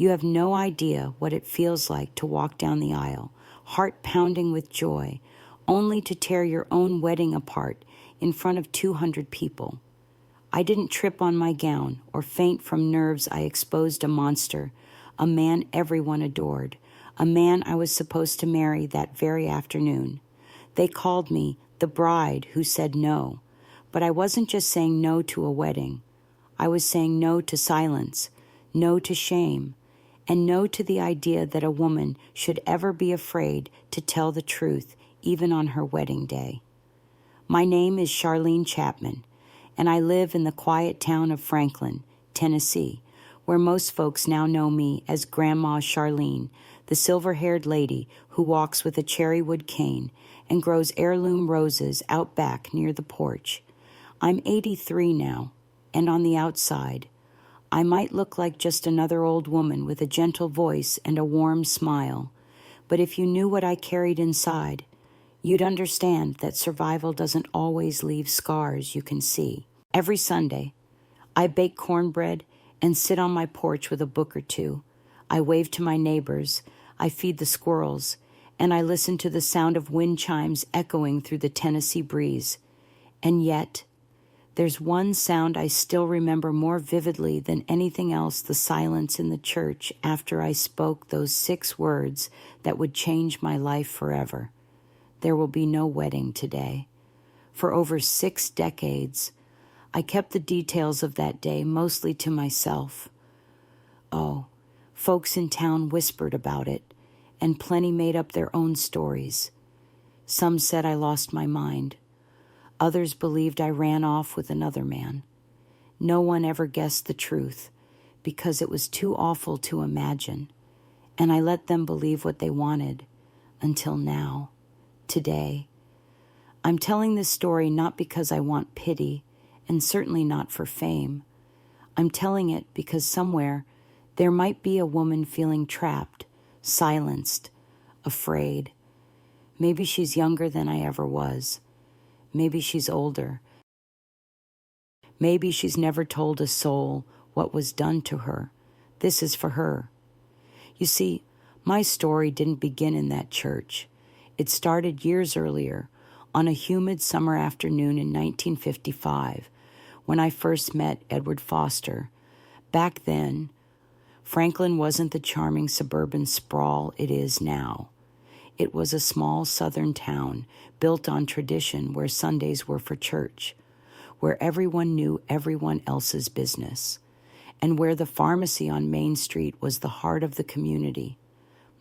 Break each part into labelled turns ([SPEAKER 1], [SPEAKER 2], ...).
[SPEAKER 1] You have no idea what it feels like to walk down the aisle, heart pounding with joy, only to tear your own wedding apart in front of 200 people. I didn't trip on my gown or faint from nerves I exposed a monster, a man everyone adored, a man I was supposed to marry that very afternoon. They called me the bride who said no, but I wasn't just saying no to a wedding. I was saying no to silence, no to shame, and no to the idea that a woman should ever be afraid to tell the truth, even on her wedding day. My name is Charlene Chapman, and I live in the quiet town of Franklin, Tennessee, where most folks now know me as Grandma Charlene, the silver-haired lady who walks with a cherrywood cane and grows heirloom roses out back near the porch. I'm 83 now, and on the outside, I might look like just another old woman with a gentle voice and a warm smile, but if you knew what I carried inside, you'd understand that survival doesn't always leave scars you can see. Every Sunday, I bake cornbread and sit on my porch with a book or two. I wave to my neighbors, I feed the squirrels, and I listen to the sound of wind chimes echoing through the Tennessee breeze. And yet, there's one sound I still remember more vividly than anything else: the silence in the church after I spoke those 6 words that would change my life forever. There will be no wedding today. For over 6 decades, I kept the details of that day mostly to myself. Oh, folks in town whispered about it, and plenty made up their own stories. Some said I lost my mind. Others believed I ran off with another man. No one ever guessed the truth, because it was too awful to imagine, and I let them believe what they wanted, until now, today. I'm telling this story not because I want pity, and certainly not for fame. I'm telling it because somewhere there might be a woman feeling trapped, silenced, afraid. Maybe she's younger than I ever was. Maybe she's older. Maybe she's never told a soul what was done to her. This is for her. You see, my story didn't begin in that church. It started years earlier, on a humid summer afternoon in 1955, when I first met Edward Foster. Back then, Franklin wasn't the charming suburban sprawl it is now. It was a small southern town built on tradition, where Sundays were for church, where everyone knew everyone else's business, and where the pharmacy on Main Street was the heart of the community.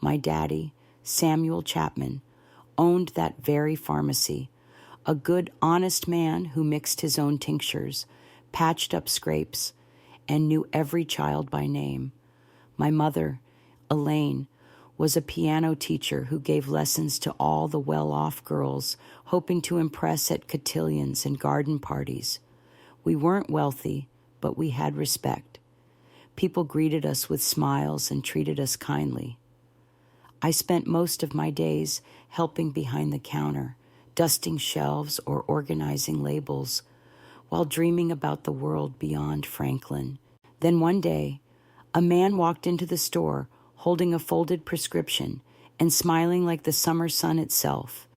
[SPEAKER 1] My daddy, Samuel Chapman, owned that very pharmacy, a good, honest man who mixed his own tinctures, patched up scrapes, and knew every child by name. My mother, Elaine, was a piano teacher who gave lessons to all the well-off girls, hoping to impress at cotillions and garden parties. We weren't wealthy, but we had respect. People greeted us with smiles and treated us kindly. I spent most of my days helping behind the counter, dusting shelves or organizing labels, while dreaming about the world beyond Franklin. Then one day, a man walked into the store holding a folded prescription and smiling like the summer sun itself.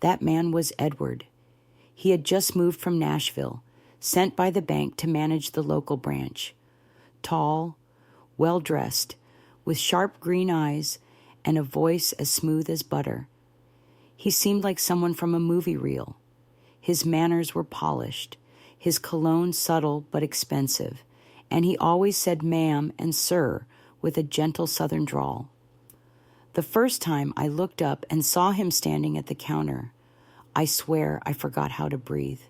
[SPEAKER 1] That man was Edward. He had just moved from Nashville, sent by the bank to manage the local branch. Tall, well-dressed, with sharp green eyes and a voice as smooth as butter. He seemed like someone from a movie reel. His manners were polished, his cologne subtle but expensive, and he always said ma'am and sir with a gentle southern drawl. The first time I looked up and saw him standing at the counter, I swear I forgot how to breathe.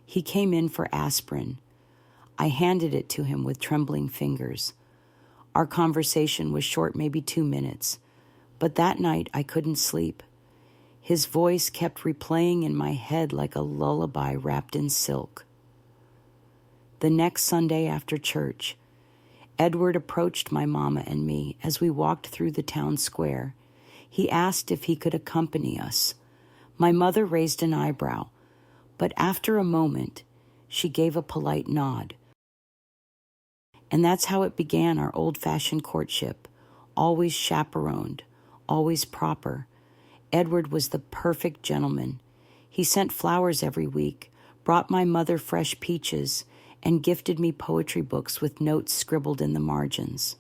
[SPEAKER 1] He came in for aspirin. I handed it to him with trembling fingers. Our conversation was short, maybe 2 minutes, but that night I couldn't sleep. His voice kept replaying in my head like a lullaby wrapped in silk. The next Sunday after church, Edward approached my mama and me as we walked through the town square. He asked if he could accompany us. My mother raised an eyebrow, but after a moment, she gave a polite nod. And that's how it began, our old-fashioned courtship. Always chaperoned, always proper. Edward was the perfect gentleman. He sent flowers every week, brought my mother fresh peaches, and gifted me poetry books with notes scribbled in the margins.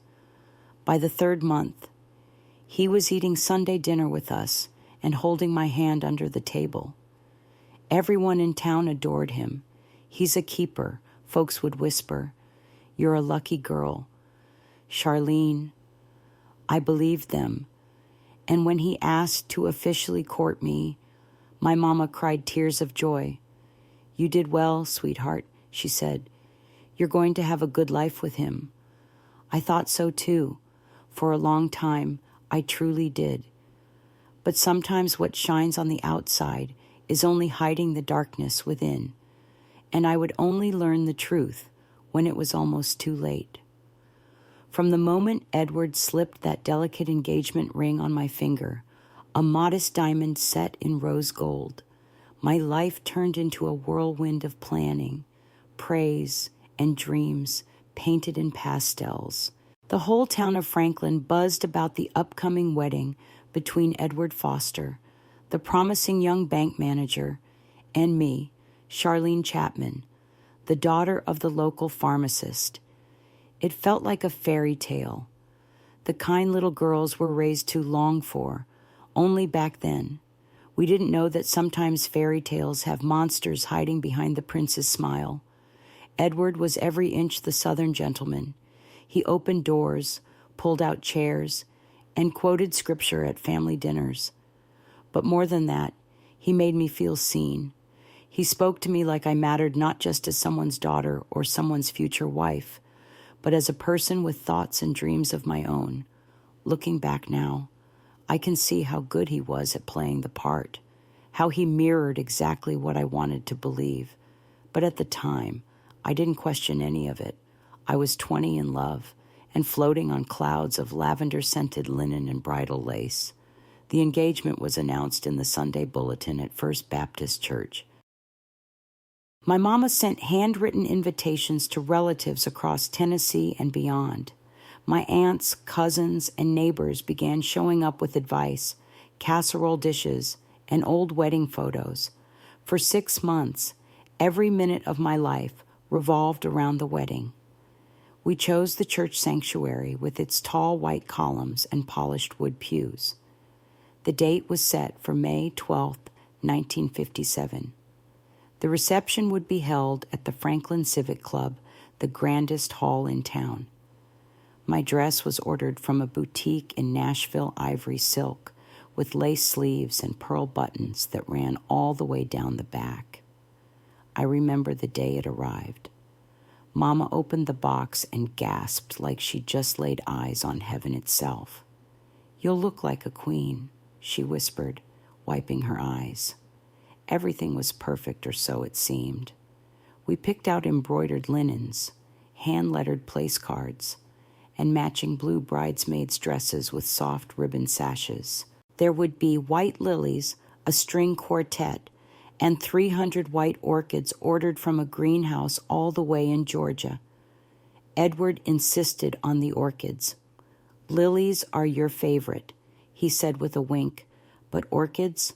[SPEAKER 1] By the 3rd month, he was eating Sunday dinner with us and holding my hand under the table. Everyone in town adored him. He's a keeper, folks would whisper. You're a lucky girl. Charlene. I believed them. And when he asked to officially court me, my mama cried tears of joy. You did well, sweetheart, she said. You're going to have a good life with him. I thought so too. For a long time, I truly did. But sometimes what shines on the outside is only hiding the darkness within. And I would only learn the truth when it was almost too late. From the moment Edward slipped that delicate engagement ring on my finger, a modest diamond set in rose gold, my life turned into a whirlwind of planning, praise, and dreams painted in pastels. The whole town of Franklin buzzed about the upcoming wedding between Edward Foster, the promising young bank manager, and me, Charlene Chapman, the daughter of the local pharmacist. It felt like a fairy tale. The kind little girls were raised to long for, only back then. We didn't know that sometimes fairy tales have monsters hiding behind the prince's smile. Edward was every inch the Southern gentleman. He opened doors, pulled out chairs, and quoted scripture at family dinners. But more than that, he made me feel seen. He spoke to me like I mattered not just as someone's daughter or someone's future wife, but as a person with thoughts and dreams of my own. Looking back now, I can see how good he was at playing the part, how he mirrored exactly what I wanted to believe. But at the time, I didn't question any of it. I was 20 in love and floating on clouds of lavender-scented linen and bridal lace. The engagement was announced in the Sunday bulletin at First Baptist Church. My mama sent handwritten invitations to relatives across Tennessee and beyond. My aunts, cousins, and neighbors began showing up with advice, casserole dishes, and old wedding photos. For 6 months, every minute of my life revolved around the wedding. We chose the church sanctuary with its tall white columns and polished wood pews. The date was set for May 12th, 1957. The reception would be held at the Franklin Civic Club, the grandest hall in town. My dress was ordered from a boutique in Nashville ivory silk with lace sleeves and pearl buttons that ran all the way down the back. I remember the day it arrived. Mama opened the box and gasped like she'd just laid eyes on heaven itself. "You'll look like a queen," she whispered, wiping her eyes. Everything was perfect, or so it seemed. We picked out embroidered linens, hand-lettered place cards, and matching blue bridesmaids' dresses with soft ribbon sashes. There would be white lilies, a string quartet, and 300 white orchids ordered from a greenhouse all the way in Georgia. Edward insisted on the orchids. "Lilies are your favorite," he said with a wink, "but orchids,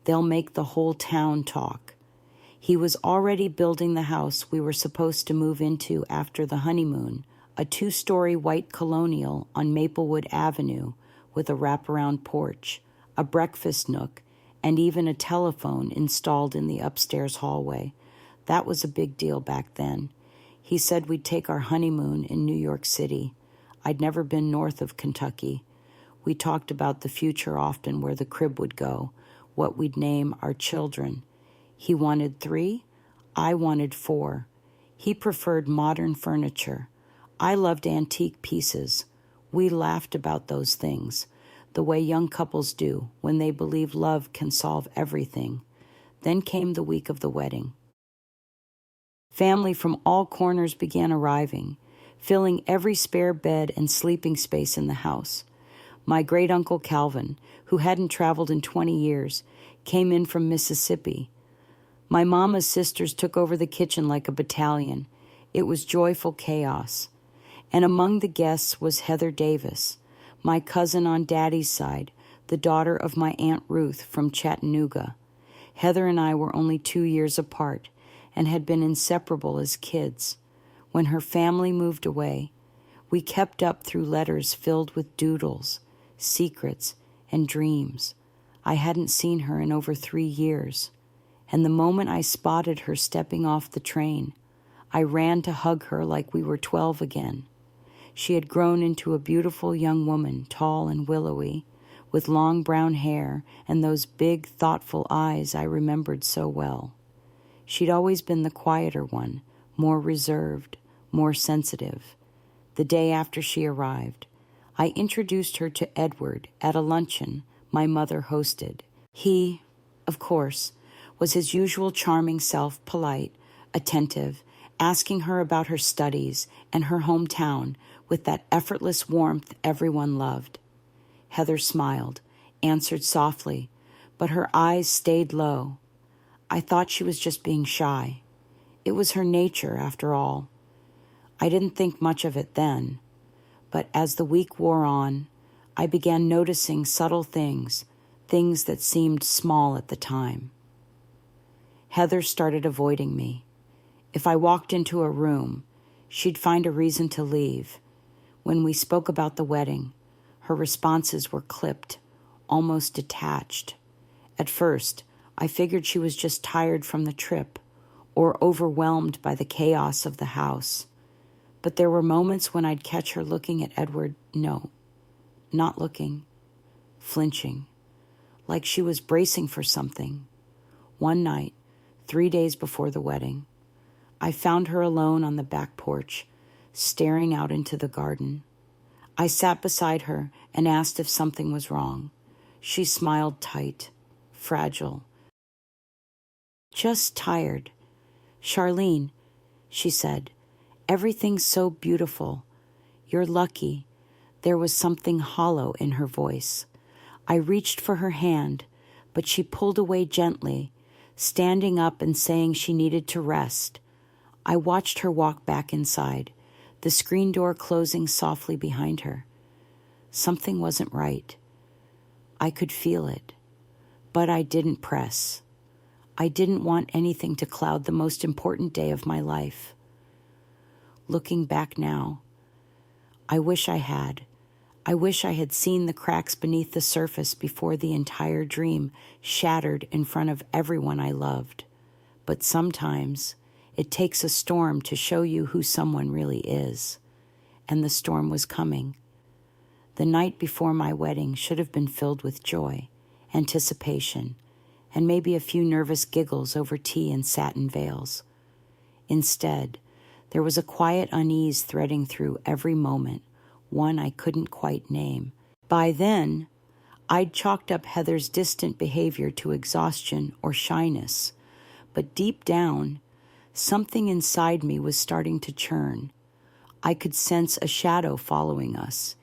[SPEAKER 1] they'll make the whole town talk." He was already building the house we were supposed to move into after the honeymoon, a 2-story white colonial on Maplewood Avenue with a wraparound porch, a breakfast nook, and even a telephone installed in the upstairs hallway. That was a big deal back then. He said we'd take our honeymoon in New York City. I'd never been north of Kentucky. We talked about the future often, where the crib would go, what we'd name our children. He wanted 3, I wanted 4. He preferred modern furniture. I loved antique pieces. We laughed about those things, the way young couples do when they believe love can solve everything. Then came the week of the wedding. Family from all corners began arriving, filling every spare bed and sleeping space in the house. My great-uncle Calvin, who hadn't traveled in 20 years, came in from Mississippi. My mama's sisters took over the kitchen like a battalion. It was joyful chaos. And among the guests was Heather Davis, my cousin on Daddy's side, the daughter of my Aunt Ruth from Chattanooga. Heather and I were only 2 years apart and had been inseparable as kids. When her family moved away, we kept up through letters filled with doodles, secrets, and dreams. I hadn't seen her in over 3 years, and the moment I spotted her stepping off the train, I ran to hug her like we were 12 again. She had grown into a beautiful young woman, tall and willowy, with long brown hair and those big, thoughtful eyes I remembered so well. She'd always been the quieter one, more reserved, more sensitive. The day after she arrived, I introduced her to Edward at a luncheon my mother hosted. He, of course, was his usual charming self, polite, attentive, asking her about her studies and her hometown with that effortless warmth everyone loved. Heather smiled, answered softly, but her eyes stayed low. I thought she was just being shy. It was her nature, after all. I didn't think much of it then, but as the week wore on, I began noticing subtle things that seemed small at the time. Heather started avoiding me. If I walked into a room, she'd find a reason to leave. When we spoke about the wedding, her responses were clipped, almost detached. At first, I figured she was just tired from the trip or overwhelmed by the chaos of the house. But there were moments when I'd catch her looking at Edward, not looking, flinching, like she was bracing for something. One night, 3 days before the wedding, I found her alone on the back porch, staring out into the garden. I sat beside her and asked if something was wrong. She smiled tight, fragile. Just tired. Charlene, she said, everything's so beautiful. You're lucky. There was something hollow in her voice. I reached for her hand, but she pulled away gently, standing up and saying she needed to rest. I watched her walk back inside, the screen door closing softly behind her. Something wasn't right. I could feel it, but I didn't press. I didn't want anything to cloud the most important day of my life. Looking back now, I wish I had. I wish I had seen the cracks beneath the surface before the entire dream shattered in front of everyone I loved. But sometimes it takes a storm to show you who someone really is. And the storm was coming. The night before my wedding should have been filled with joy, anticipation, and maybe a few nervous giggles over tea and satin veils. Instead, there was a quiet unease threading through every moment, one I couldn't quite name. By then, I'd chalked up Heather's distant behavior to exhaustion or shyness, but deep down, something inside me was starting to churn. I could sense a shadow following us,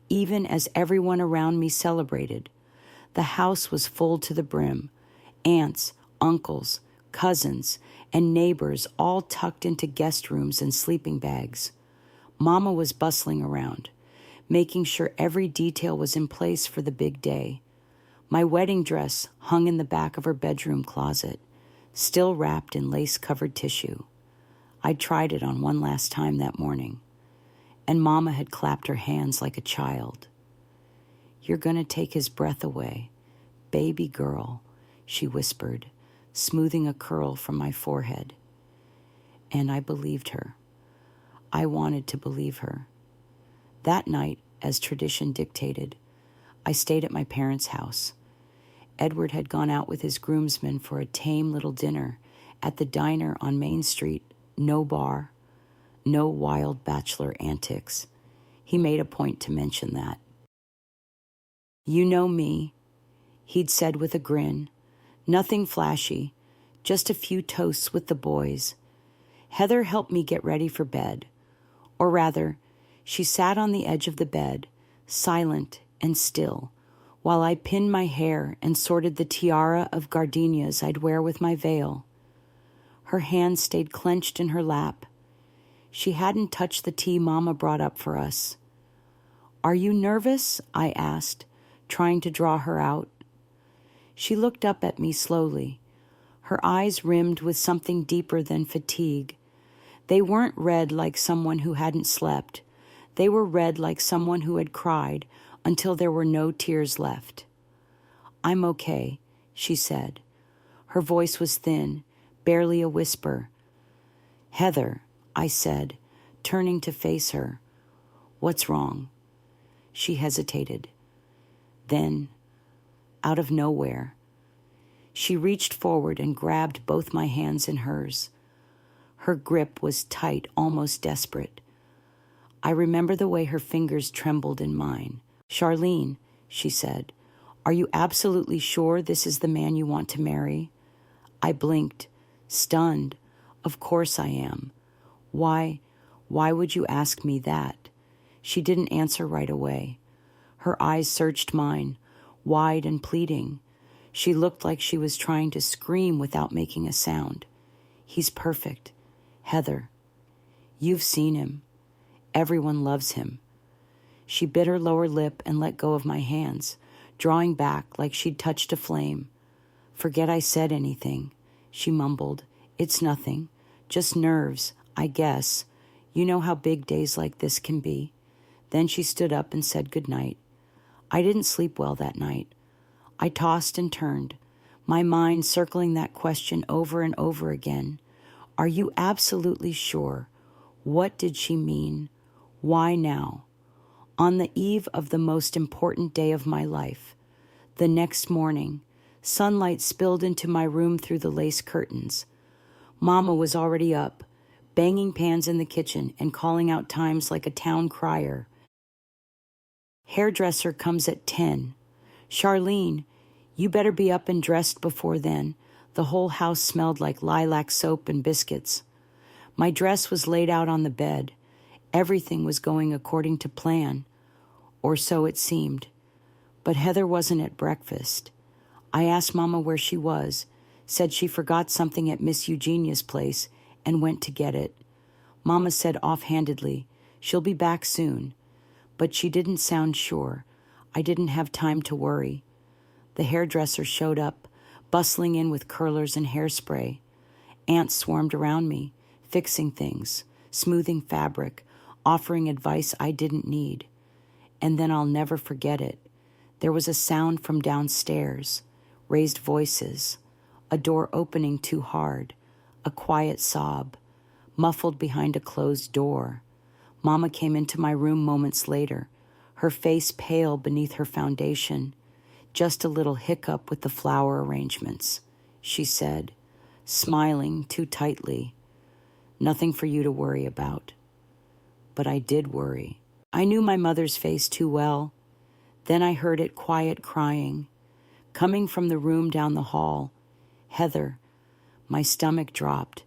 [SPEAKER 1] even as everyone around me celebrated. The house was full to the brim. Aunts, uncles, cousins, and neighbors all tucked into guest rooms and sleeping bags. Mama was bustling around, making sure every detail was in place for the big day. My wedding dress hung in the back of her bedroom closet, still wrapped in lace-covered tissue. I tried it on one last time that morning, and Mama had clapped her hands like a child. "You're gonna take his breath away, baby girl," she whispered, smoothing a curl from my forehead. And I believed her. I wanted to believe her. That night, as tradition dictated, I stayed at my parents' house. Edward had gone out with his groomsmen for a tame little dinner at the diner on Main Street. No bar, no wild bachelor antics. He made a point to mention that. "You know me," he'd said with a grin. "Nothing flashy, just a few toasts with the boys." Heather helped me get ready for bed. Or rather, she sat on the edge of the bed, silent and still, while I pinned my hair and sorted the tiara of gardenias I'd wear with my veil. Her hand stayed clenched in her lap. She hadn't touched the tea Mama brought up for us. "Are you nervous?" I asked, trying to draw her out. She looked up at me slowly, her eyes rimmed with something deeper than fatigue. They weren't red like someone who hadn't slept. They were red like someone who had cried until there were no tears left. "I'm okay," she said. Her voice was thin, barely a whisper. "Heather," I said, turning to face her. "What's wrong?" She hesitated. Then, out of nowhere, she reached forward and grabbed both my hands in hers. Her grip was tight, almost desperate. I remember the way her fingers trembled in mine. "Charlene," she said, "are you absolutely sure this is the man you want to marry?" I blinked, stunned. "Of course I am. Why would you ask me that?" She didn't answer right away. Her eyes searched mine, wide and pleading. She looked like she was trying to scream without making a sound. "He's perfect. Heather, you've seen him. Everyone loves him." She bit her lower lip and let go of my hands, drawing back like she'd touched a flame. "Forget I said anything," she mumbled. "It's nothing. Just nerves, I guess. You know how big days like this can be." Then she stood up and said goodnight. I didn't sleep well that night. I tossed and turned, my mind circling that question over and over again. Are you absolutely sure? What did she mean? Why now? On the eve of the most important day of my life. The next morning, sunlight spilled into my room through the lace curtains. Mama was already up, banging pans in the kitchen and calling out times like a town crier. "Hairdresser comes at 10. Charlene, you better be up and dressed before then." The whole house smelled like lilac soap and biscuits. My dress was laid out on the bed. Everything was going according to plan, or so it seemed. But Heather wasn't at breakfast. I asked Mama where she was, said she forgot something at Miss Eugenia's place, and went to get it. Mama said offhandedly, "She'll be back soon." But she didn't sound sure. I didn't have time to worry. The hairdresser showed up, bustling in with curlers and hairspray. Ants swarmed around me, fixing things, smoothing fabric, offering advice I didn't need. And then I'll never forget it. There was a sound from downstairs, raised voices, a door opening too hard, a quiet sob, muffled behind a closed door. Mama came into my room moments later, her face pale beneath her foundation. "Just a little hiccup with the flower arrangements," she said, smiling too tightly. "Nothing for you to worry about." But I did worry. I knew my mother's face too well. Then I heard it quiet crying, coming from the room down the hall. Heather. My stomach dropped.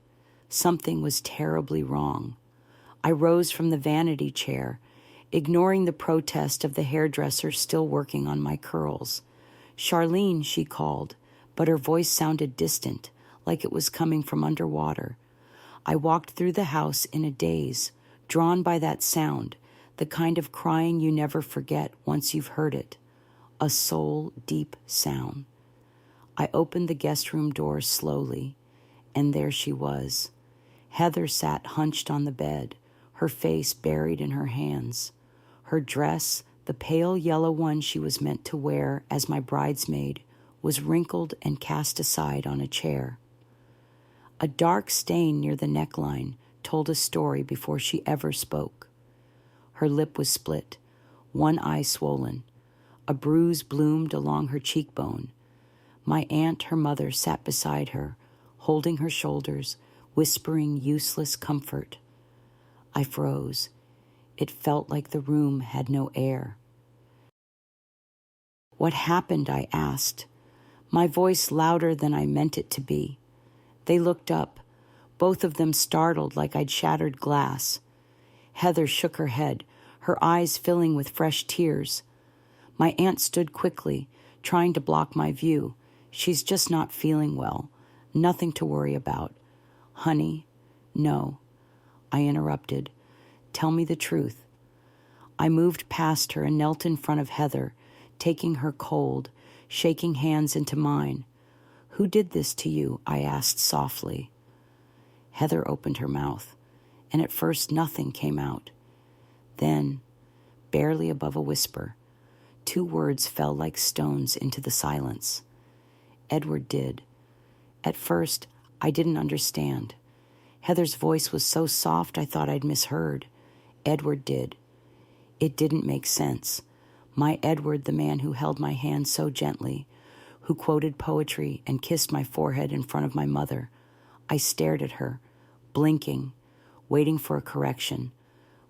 [SPEAKER 1] Something was terribly wrong. I rose from the vanity chair, ignoring the protest of the hairdresser still working on my curls. "Charlene," she called, but her voice sounded distant, like it was coming from underwater. I walked through the house in a daze, drawn by that sound, the kind of crying you never forget once you've heard it. A soul-deep sound. I opened the guest room door slowly, and there she was. Heather sat hunched on the bed, her face buried in her hands. Her dress, the pale yellow one she was meant to wear as my bridesmaid, was wrinkled and cast aside on a chair. A dark stain near the neckline told a story before she ever spoke. Her lip was split, one eye swollen. A bruise bloomed along her cheekbone. My aunt, her mother, sat beside her, holding her shoulders, whispering useless comfort. I froze. It felt like the room had no air. "What happened?" I asked, my voice louder than I meant it to be. They looked up, both of them startled like I'd shattered glass. Heather shook her head, her eyes filling with fresh tears. My aunt stood quickly, trying to block my view. "She's just not feeling well. Nothing to worry about." "Honey, no." I interrupted. Tell me the truth. I moved past her and knelt in front of Heather, taking her cold, shaking hands into mine. Who did this to you? I asked softly. Heather opened her mouth, and at first nothing came out. Then, barely above a whisper, 2 words fell like stones into the silence. Edward did. At first, I didn't understand. Heather's voice was so soft I thought I'd misheard. Edward did. It didn't make sense. My Edward, the man who held my hand so gently, who quoted poetry and kissed my forehead in front of my mother. I stared at her, blinking, waiting for a correction,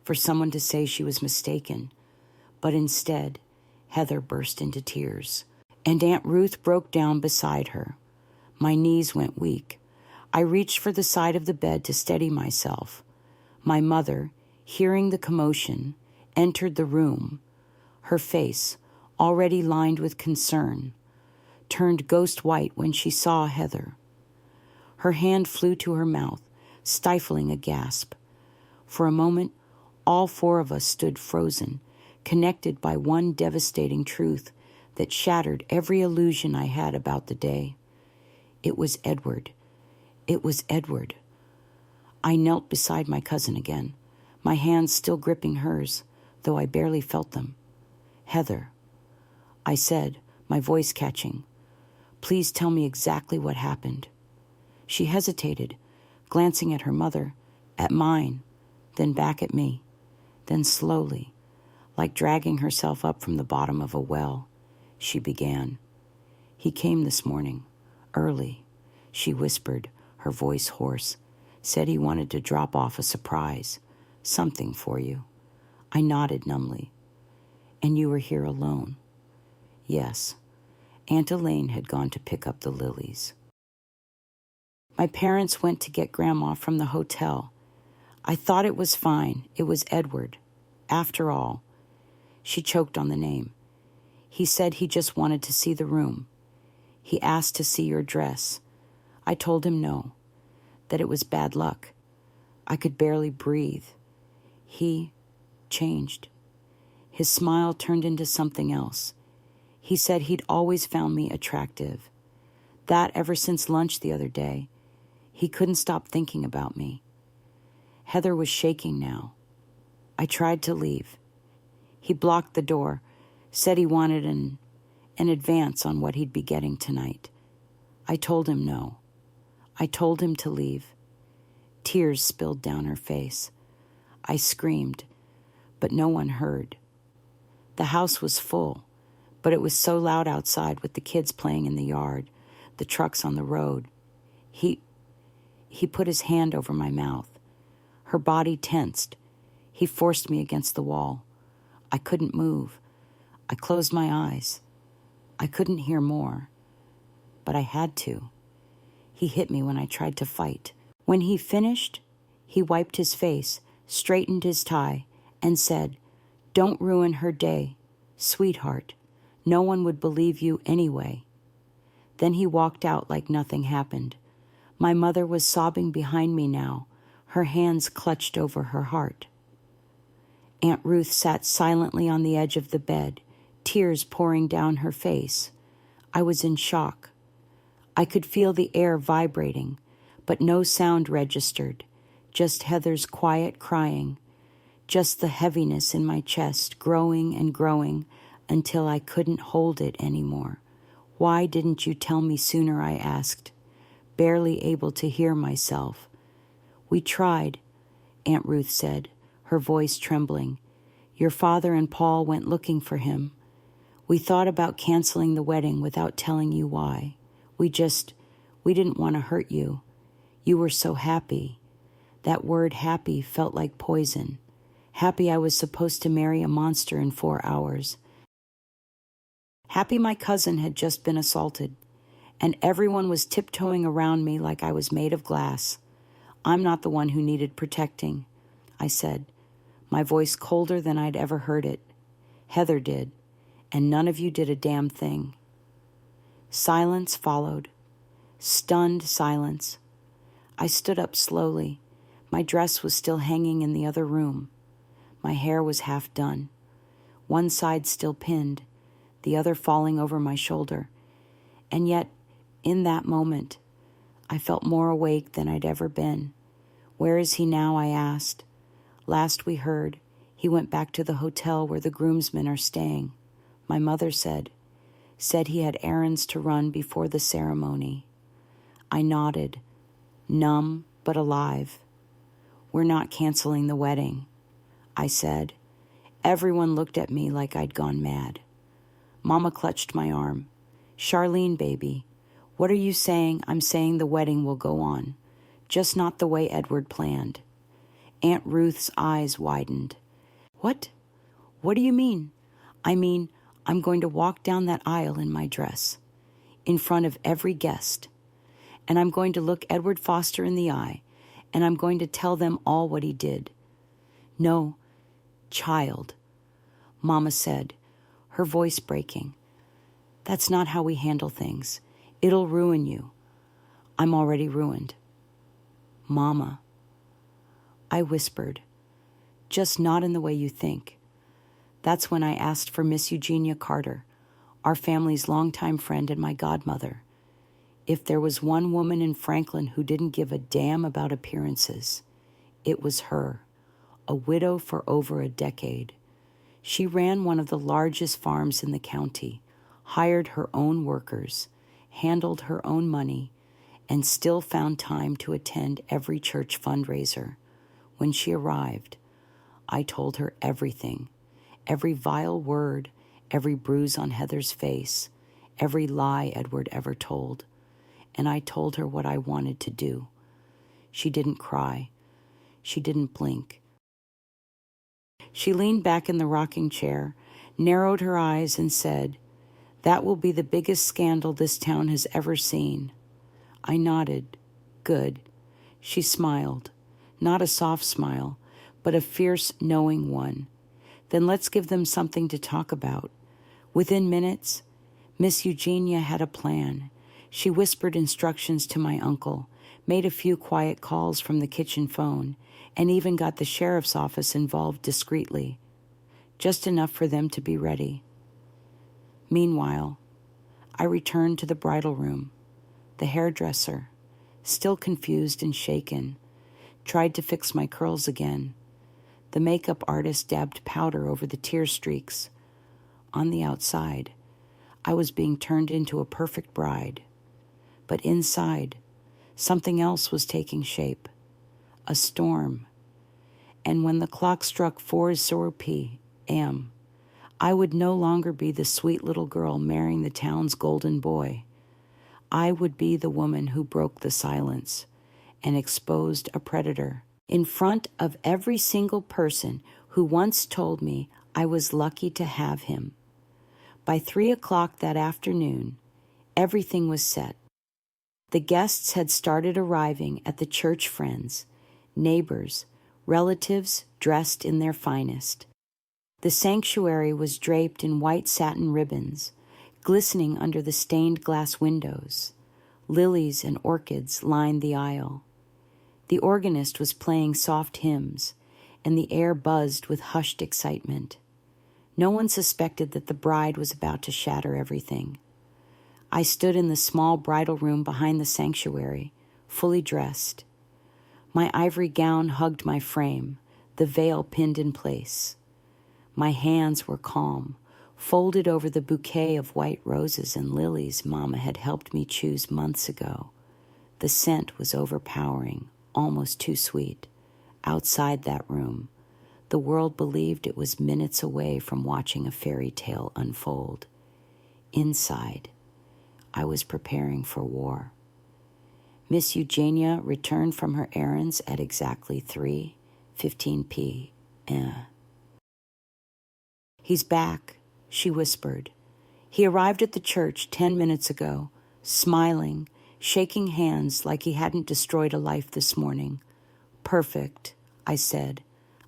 [SPEAKER 1] for someone to say she was mistaken. But instead, Heather burst into tears, and Aunt Ruth broke down beside her. My knees went weak. I reached for the side of the bed to steady myself. My mother, hearing the commotion, entered the room. Her face, already lined with concern, turned ghost white when she saw Heather. Her hand flew to her mouth, stifling a gasp. For a moment, all 4 of us stood frozen, connected by one devastating truth that shattered every illusion I had about the day. It was Edward. It was Edward. I knelt beside my cousin again, my hands still gripping hers, though I barely felt them. Heather, I said, my voice catching, please tell me exactly what happened. She hesitated, glancing at her mother, at mine, then back at me, then slowly, like dragging herself up from the bottom of a well, she began. He came this morning, early, she whispered, her voice hoarse, said he wanted to drop off a surprise, something for you. I nodded numbly. And you were here alone? Yes. Aunt Elaine had gone to pick up the lilies. My parents went to get Grandma from the hotel. I thought it was fine. It was Edward. After all, she choked on the name. He said he just wanted to see the room. He asked to see your dress. I told him no, that it was bad luck. I could barely breathe. He changed. His smile turned into something else. He said he'd always found me attractive. That ever since lunch the other day. He couldn't stop thinking about me. Heather was shaking now. I tried to leave. He blocked the door, said he wanted an advance on what he'd be getting tonight. I told him no. I told him to leave. Tears spilled down her face. I screamed, but no one heard. The house was full, but it was so loud outside with the kids playing in the yard, the trucks on the road. He put his hand over my mouth. Her body tensed. He forced me against the wall. I couldn't move. I closed my eyes. I couldn't hear more, but I had to. He hit me when I tried to fight. When he finished, he wiped his face, straightened his tie, and said, "Don't ruin her day, sweetheart. No one would believe you anyway." Then he walked out like nothing happened. My mother was sobbing behind me now, her hands clutched over her heart. Aunt Ruth sat silently on the edge of the bed, tears pouring down her face. I was in shock. I could feel the air vibrating, but no sound registered, just Heather's quiet crying, just the heaviness in my chest growing and growing until I couldn't hold it anymore. "Why didn't you tell me sooner?" I asked, barely able to hear myself. "We tried," Aunt Ruth said, her voice trembling. "Your father and Paul went looking for him. We thought about canceling the wedding without telling you why. We didn't want to hurt you. You were so happy." That word happy felt like poison. Happy I was supposed to marry a monster in 4 hours. Happy my cousin had just been assaulted, and everyone was tiptoeing around me like I was made of glass. "I'm not the one who needed protecting," I said, my voice colder than I'd ever heard it. "Heather did, and none of you did a damn thing." Silence followed. Stunned silence. I stood up slowly, My dress was still hanging in the other room. My hair was half done, one side still pinned, the other falling over my shoulder. And yet, in that moment, I felt more awake than I'd ever been. Where is he now? I asked. Last we heard, he went back to the hotel where the groomsmen are staying. My mother said he had errands to run before the ceremony. I nodded, numb but alive. We're not canceling the wedding, I said. Everyone looked at me like I'd gone mad. Mama clutched my arm. Charlene, baby, what are you saying? I'm saying the wedding will go on, just not the way Edward planned. Aunt Ruth's eyes widened. What? What do you mean? I mean, I'm going to walk down that aisle in my dress, in front of every guest, and I'm going to look Edward Foster in the eye, and I'm going to tell them all what he did. No, child, Mama said, her voice breaking. That's not how we handle things. It'll ruin you. I'm already ruined. Mama, I whispered, just not in the way you think. That's when I asked for Miss Eugenia Carter, our family's longtime friend and my godmother. If there was one woman in Franklin who didn't give a damn about appearances, it was her, a widow for over a decade. She ran one of the largest farms in the county, hired her own workers, handled her own money, and still found time to attend every church fundraiser. When she arrived, I told her everything, every vile word, every bruise on Heather's face, every lie Edward ever told. And I told her what I wanted to do. She didn't cry. She didn't blink. She leaned back in the rocking chair, narrowed her eyes, and said, "That will be the biggest scandal this town has ever seen." I nodded. Good. She smiled. Not a soft smile, but a fierce, knowing one. Then let's give them something to talk about. Within minutes, Miss Eugenia had a plan. She whispered instructions to my uncle, made a few quiet calls from the kitchen phone, and even got the sheriff's office involved discreetly, just enough for them to be ready. Meanwhile, I returned to the bridal room. The hairdresser, still confused and shaken, tried to fix my curls again. The makeup artist dabbed powder over the tear streaks. On the outside, I was being turned into a perfect bride. But inside, something else was taking shape. A storm. And when the clock struck 4 p.m., I would no longer be the sweet little girl marrying the town's golden boy. I would be the woman who broke the silence and exposed a predator in front of every single person who once told me I was lucky to have him. By 3 o'clock that afternoon, everything was set. The guests had started arriving at the church friends, neighbors, relatives dressed in their finest. The sanctuary was draped in white satin ribbons, glistening under the stained glass windows. Lilies and orchids lined the aisle. The organist was playing soft hymns, and the air buzzed with hushed excitement. No one suspected that the bride was about to shatter everything. I stood in the small bridal room behind the sanctuary, fully dressed. My ivory gown hugged my frame, the veil pinned in place. My hands were calm, folded over the bouquet of white roses and lilies Mama had helped me choose months ago. The scent was overpowering, almost too sweet. Outside that room, the world believed it was minutes away from watching a fairy tale unfold. Inside, I was preparing for war. Miss Eugenia returned from her errands at exactly 3:15 p.m. "He's back," she whispered. "He arrived at the church 10 minutes ago, smiling, shaking hands like he hadn't destroyed a life this morning. Perfect," I said.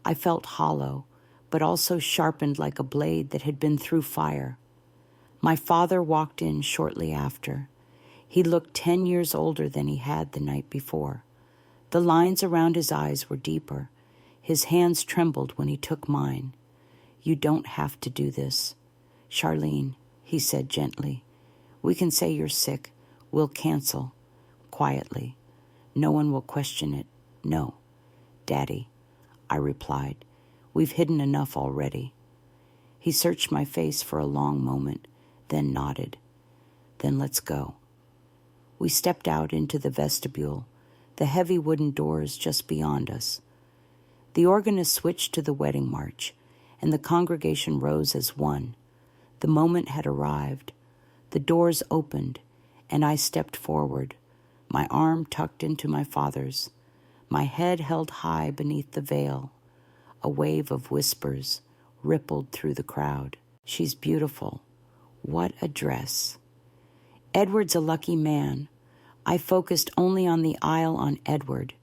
[SPEAKER 1] I felt hollow, but also sharpened like a blade that had been through fire. My father walked in shortly after. He looked 10 years older than he had the night before. The lines around his eyes were deeper. His hands trembled when he took mine. "You don't have to do this. Charlene," he said gently, "we can say you're sick. We'll cancel. Quietly. No one will question it. No." "Daddy," I replied, "we've hidden enough already." He searched my face for a long moment, then nodded. "Then let's go." We stepped out into the vestibule, the heavy wooden doors just beyond us. The organist switched to the wedding march, and the congregation rose as one. The moment had arrived. The doors opened, and I stepped forward, my arm tucked into my father's, my head held high beneath the veil. A wave of whispers rippled through the crowd. "She's beautiful. What a dress." "Edward's a lucky man." I focused only on the aisle on Edward.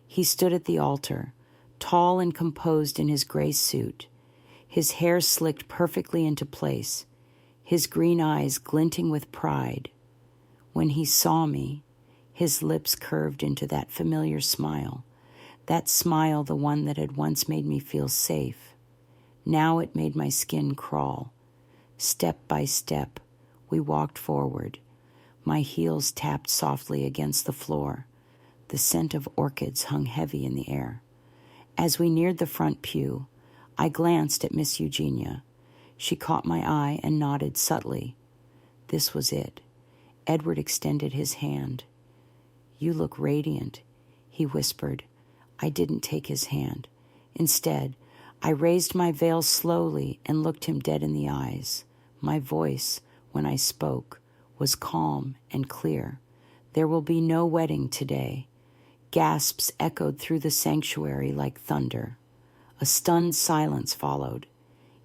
[SPEAKER 1] He stood at the altar, tall and composed in his gray suit, his hair slicked perfectly into place, his green eyes glinting with pride. When he saw me, his lips curved into that familiar smile, that smile, the one that had once made me feel safe. Now it made my skin crawl. Step by step, we walked forward. My heels tapped softly against the floor. The scent of orchids hung heavy in the air. As we neared the front pew, I glanced at Miss Eugenia. She caught my eye and nodded subtly. This was it. Edward extended his hand. "You look radiant," he whispered. I didn't take his hand. Instead, I raised my veil slowly and looked him dead in the eyes. My voice, when I spoke, was calm and clear. "There will be no wedding today." Gasps echoed through the sanctuary like thunder. A stunned silence followed.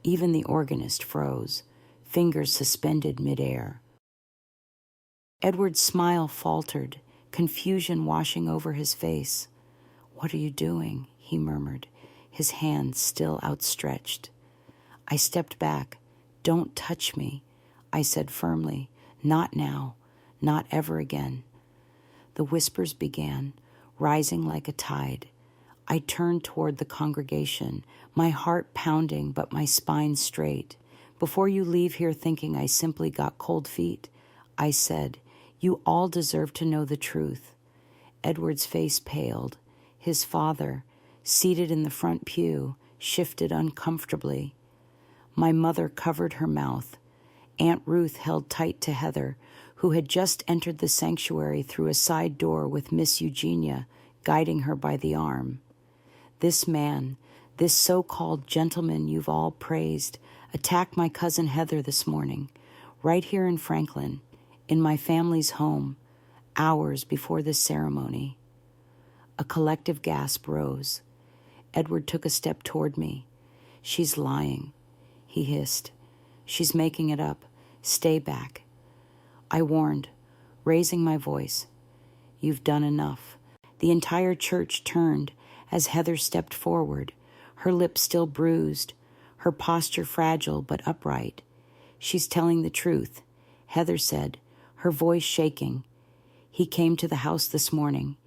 [SPEAKER 1] Even the organist froze, fingers suspended midair. Edward's smile faltered, confusion washing over his face. "What are you doing?" he murmured, his hands still outstretched. I stepped back. "Don't touch me," I said firmly. "Not now, not ever again." The whispers began, rising like a tide. I turned toward the congregation, my heart pounding but my spine straight. "Before you leave here thinking I simply got cold feet," I said, "you all deserve to know the truth." Edward's face paled. His father, seated in the front pew, shifted uncomfortably. My mother covered her mouth. Aunt Ruth held tight to Heather, who had just entered the sanctuary through a side door with Miss Eugenia guiding her by the arm. "This man, this so-called gentleman you've all praised, attacked my cousin Heather this morning, right here in Franklin, in my family's home, hours before this ceremony." A collective gasp rose. Edward took a step toward me. "She's lying," he hissed. "She's making it up. Stay back." I warned, raising my voice. "You've done enough." The entire church turned as Heather stepped forward, her lips still bruised, her posture fragile but upright. "She's telling the truth," Heather said, her voice shaking. "He came to the house this morning.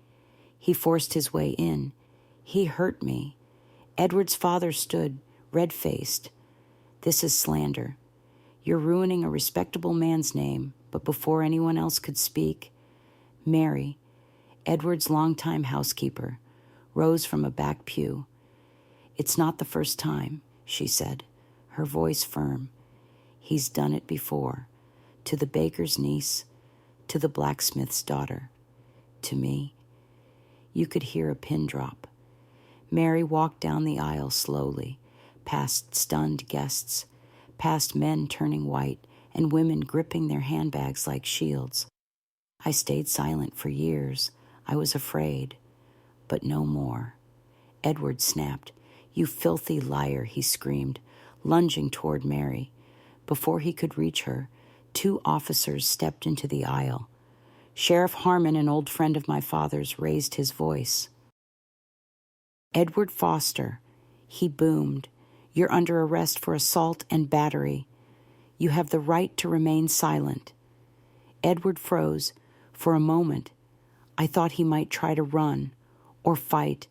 [SPEAKER 1] He forced his way in. He hurt me." Edward's father stood, red-faced. "This is slander. You're ruining a respectable man's name." But before anyone else could speak, Mary, Edward's longtime housekeeper, rose from a back pew. "It's not the first time," she said, her voice firm. "He's done it before. To the baker's niece, to the blacksmith's daughter, to me." You could hear a pin drop. Mary walked down the aisle slowly, past stunned guests, past men turning white and women gripping their handbags like shields. I stayed silent for years. I was afraid, but no more. Edward snapped. "You filthy liar," he screamed, lunging toward Mary. Before he could reach her, 2 officers stepped into the aisle. Sheriff Harmon, an old friend of my father's, raised his voice. "Edward Foster," he boomed, "you're under arrest for assault and battery. You have the right to remain silent." Edward froze. For a moment, I thought he might try to run or fight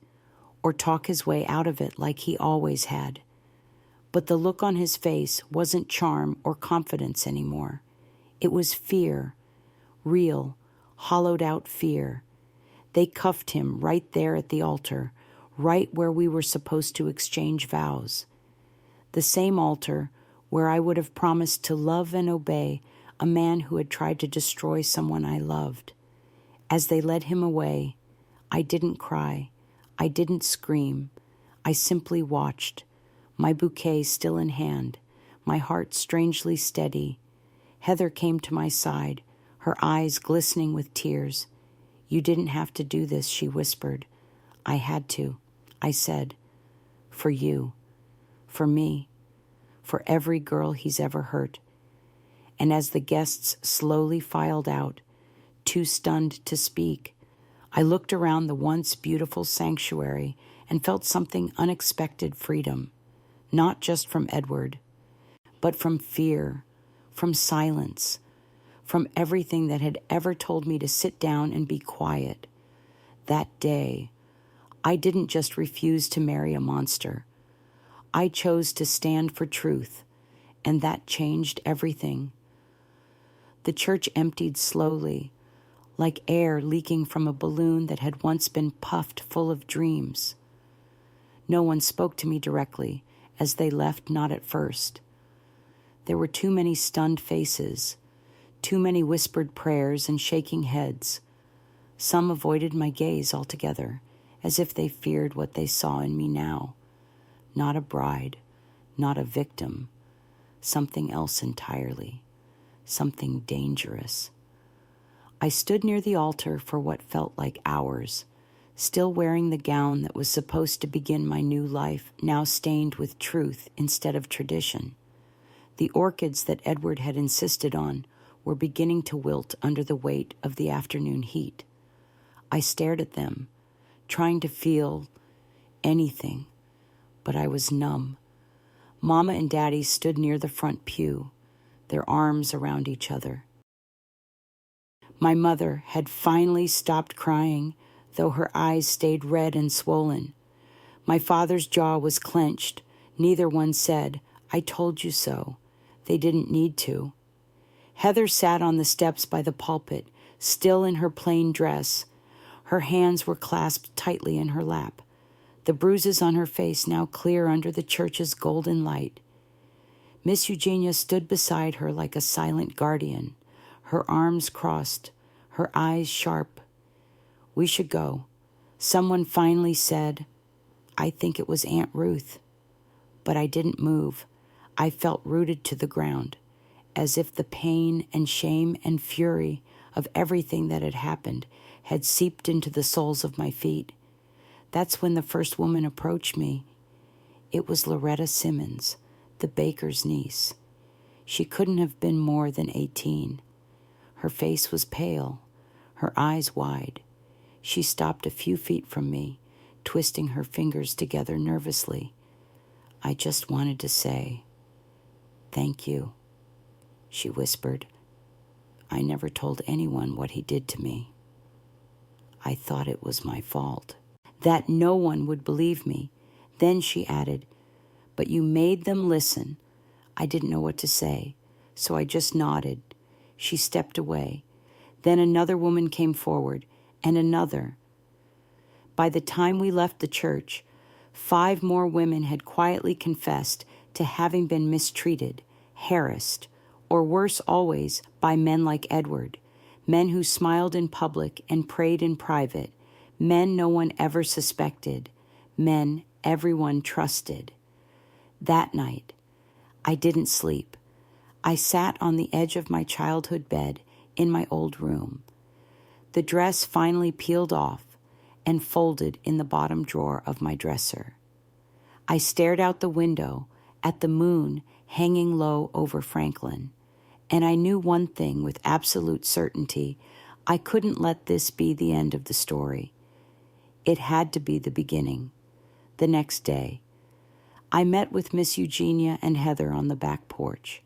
[SPEAKER 1] or talk his way out of it like he always had. But the look on his face wasn't charm or confidence anymore. It was fear, real, hollowed-out fear. They cuffed him right there at the altar, right where we were supposed to exchange vows. The same altar where I would have promised to love and obey a man who had tried to destroy someone I loved. As they led him away, I didn't cry. I didn't scream. I simply watched, my bouquet still in hand, my heart strangely steady. Heather came to my side, her eyes glistening with tears. "You didn't have to do this," she whispered. "I had to," I said. "For you, for me, for every girl he's ever hurt." And as the guests slowly filed out, too stunned to speak, I looked around the once beautiful sanctuary and felt something unexpected freedom, not just from Edward, but from fear, from silence, from everything that had ever told me to sit down and be quiet. That day, I didn't just refuse to marry a monster. I chose to stand for truth, and that changed everything. The church emptied slowly, like air leaking from a balloon that had once been puffed full of dreams. No one spoke to me directly, as they left not at first. There were too many stunned faces, too many whispered prayers and shaking heads. Some avoided my gaze altogether, as if they feared what they saw in me now. Not a bride, not a victim, something else entirely, something dangerous. I stood near the altar for what felt like hours, still wearing the gown that was supposed to begin my new life, now stained with truth instead of tradition. The orchids that Edward had insisted on were beginning to wilt under the weight of the afternoon heat. I stared at them, trying to feel anything, but I was numb. Mama and Daddy stood near the front pew, their arms around each other. My mother had finally stopped crying, though her eyes stayed red and swollen. My father's jaw was clenched. Neither one said, "I told you so." They didn't need to. Heather sat on the steps by the pulpit, still in her plain dress. Her hands were clasped tightly in her lap, the bruises on her face now clear under the church's golden light. Miss Eugenia stood beside her like a silent guardian, her arms crossed, her eyes sharp. "We should go." Someone finally said, I think it was Aunt Ruth. But I didn't move. I felt rooted to the ground, as if the pain and shame and fury of everything that had happened had seeped into the soles of my feet. That's when the first woman approached me. It was Loretta Simmons, the baker's niece. She couldn't have been more than 18. Her face was pale, her eyes wide. She stopped a few feet from me, twisting her fingers together nervously. "I just wanted to say, thank you," she whispered. "I never told anyone what he did to me. I thought it was my fault, that no one would believe me." Then she added, "But you made them listen." I didn't know what to say, so I just nodded. She stepped away. Then another woman came forward, and another. By the time we left the church, 5 more women had quietly confessed to having been mistreated, harassed, or worse always, by men like Edward, men who smiled in public and prayed in private, men no one ever suspected, men everyone trusted. That night, I didn't sleep. I sat on the edge of my childhood bed in my old room. The dress finally peeled off and folded in the bottom drawer of my dresser. I stared out the window at the moon hanging low over Franklin, and I knew one thing with absolute certainty. I couldn't let this be the end of the story. It had to be the beginning. The next day, I met with Miss Eugenia and Heather on the back porch,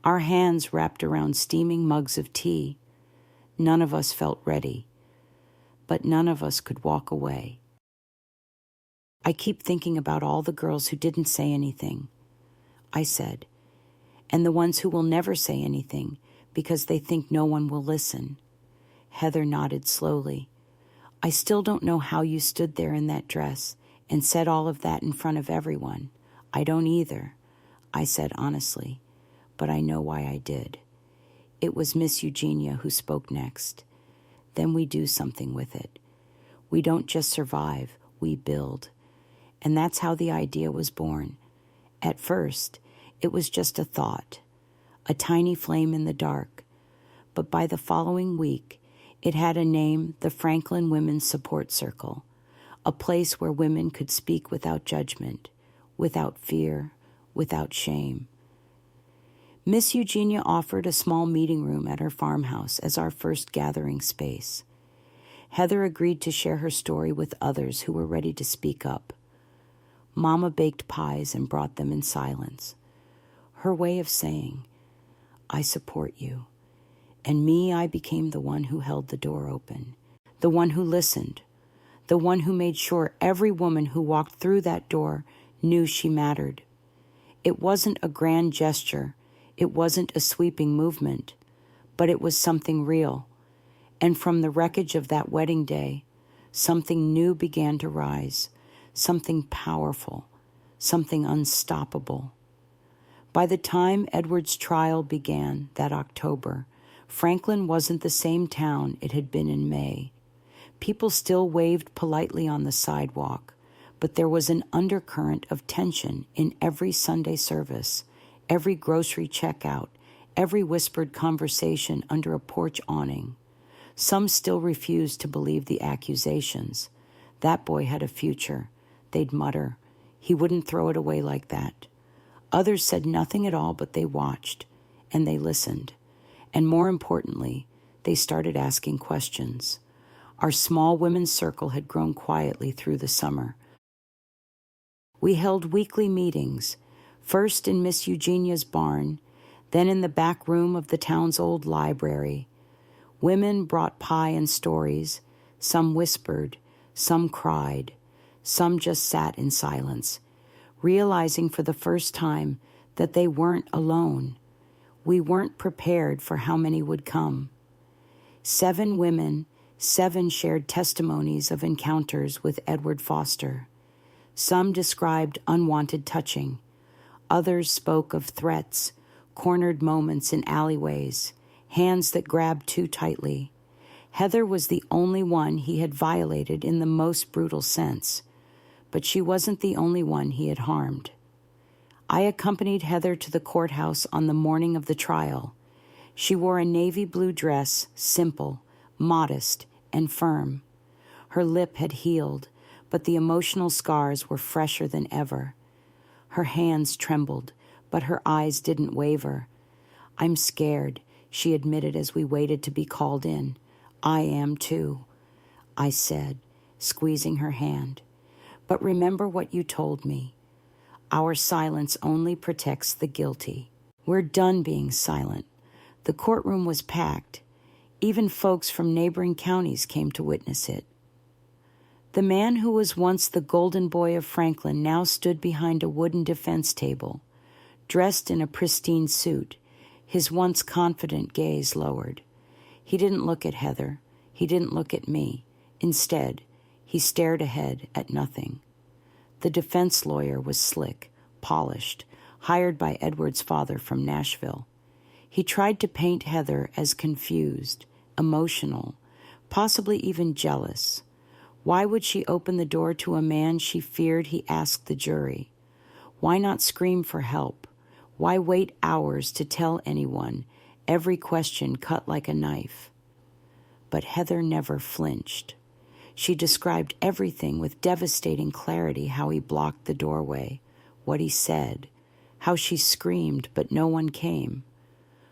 [SPEAKER 1] our hands wrapped around steaming mugs of tea. None of us felt ready, but none of us could walk away. I keep thinking about all the girls who didn't say anything. I said, and the ones who will never say anything because they think no one will listen. Heather nodded slowly. I still don't know how you stood there in that dress and said all of that in front of everyone. I don't either, I said honestly, but I know why I did. It was Miss Eugenia who spoke next. Then we do something with it. We don't just survive, we build. And that's how the idea was born. At first, it was just a thought, a tiny flame in the dark. But by the following week, it had a name, the Franklin Women's Support Circle, a place where women could speak without judgment, without fear, without shame. Miss Eugenia offered a small meeting room at her farmhouse as our first gathering space. Heather agreed to share her story with others who were ready to speak up. Mama baked pies and brought them in silence. Her way of saying, I support you. And me, I became the one who held the door open, the one who listened, the one who made sure every woman who walked through that door knew she mattered. It wasn't a grand gesture, it wasn't a sweeping movement, but it was something real. And from the wreckage of that wedding day, something new began to rise, something powerful, something unstoppable. By the time Edward's trial began that October, Franklin wasn't the same town it had been in May. People still waved politely on the sidewalk, but there was an undercurrent of tension in every Sunday service, every grocery checkout, every whispered conversation under a porch awning. Some still refused to believe the accusations. That boy had a future, they'd mutter. He wouldn't throw it away like that. Others said nothing at all, but they watched, and they listened. And more importantly, they started asking questions. Our small women's circle had grown quietly through the summer. We held weekly meetings, first in Miss Eugenia's barn, then in the back room of the town's old library. Women brought pie and stories. Some whispered, some cried, some just sat in silence, realizing for the first time that they weren't alone. We weren't prepared for how many would come. 7 women, 7 shared testimonies of encounters with Edward Foster. Some described unwanted touching. Others spoke of threats, cornered moments in alleyways, hands that grabbed too tightly. Heather was the only one he had violated in the most brutal sense, but she wasn't the only one he had harmed. I accompanied Heather to the courthouse on the morning of the trial. She wore a navy blue dress, simple, modest, and firm. Her lip had healed, but the emotional scars were fresher than ever. Her hands trembled, but her eyes didn't waver. I'm scared, she admitted as we waited to be called in. I am too, I said, squeezing her hand. But remember what you told me. Our silence only protects the guilty. We're done being silent. The courtroom was packed. Even folks from neighboring counties came to witness it. The man who was once the golden boy of Franklin now stood behind a wooden defense table, dressed in a pristine suit, his once confident gaze lowered. He didn't look at Heather. He didn't look at me. Instead, he stared ahead at nothing. The defense lawyer was slick, polished, hired by Edward's father from Nashville. He tried to paint Heather as confused, emotional, possibly even jealous. Why would she open the door to a man she feared he asked the jury? Why not scream for help? Why wait hours to tell anyone, every question cut like a knife? But Heather never flinched. She described everything with devastating clarity, how he blocked the doorway, what he said, how she screamed but no one came.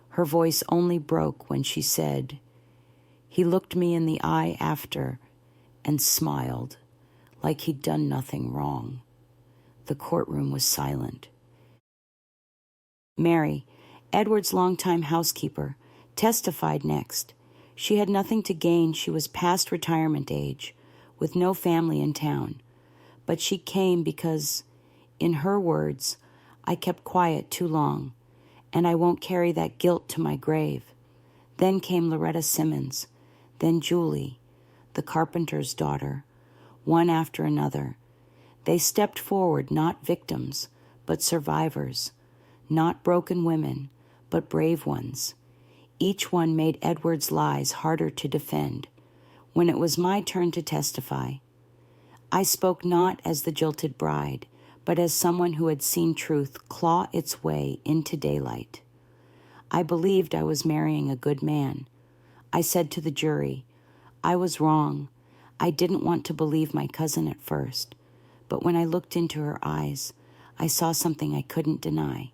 [SPEAKER 1] Her voice only broke when she said, he looked me in the eye after and smiled, like he'd done nothing wrong. The courtroom was silent. Mary, Edward's longtime housekeeper, testified next. She had nothing to gain. She was past retirement age, with no family in town. But she came because, in her words, I kept quiet too long, and I won't carry that guilt to my grave. Then came Loretta Simmons, then Julie, the carpenter's daughter, one after another. They stepped forward, not victims, but survivors, not broken women, but brave ones. Each one made Edward's lies harder to defend. When it was my turn to testify, I spoke not as the jilted bride, but as someone who had seen truth claw its way into daylight. I believed I was marrying a good man. I said to the jury, I was wrong. I didn't want to believe my cousin at first, but when I looked into her eyes, I saw something I couldn't deny.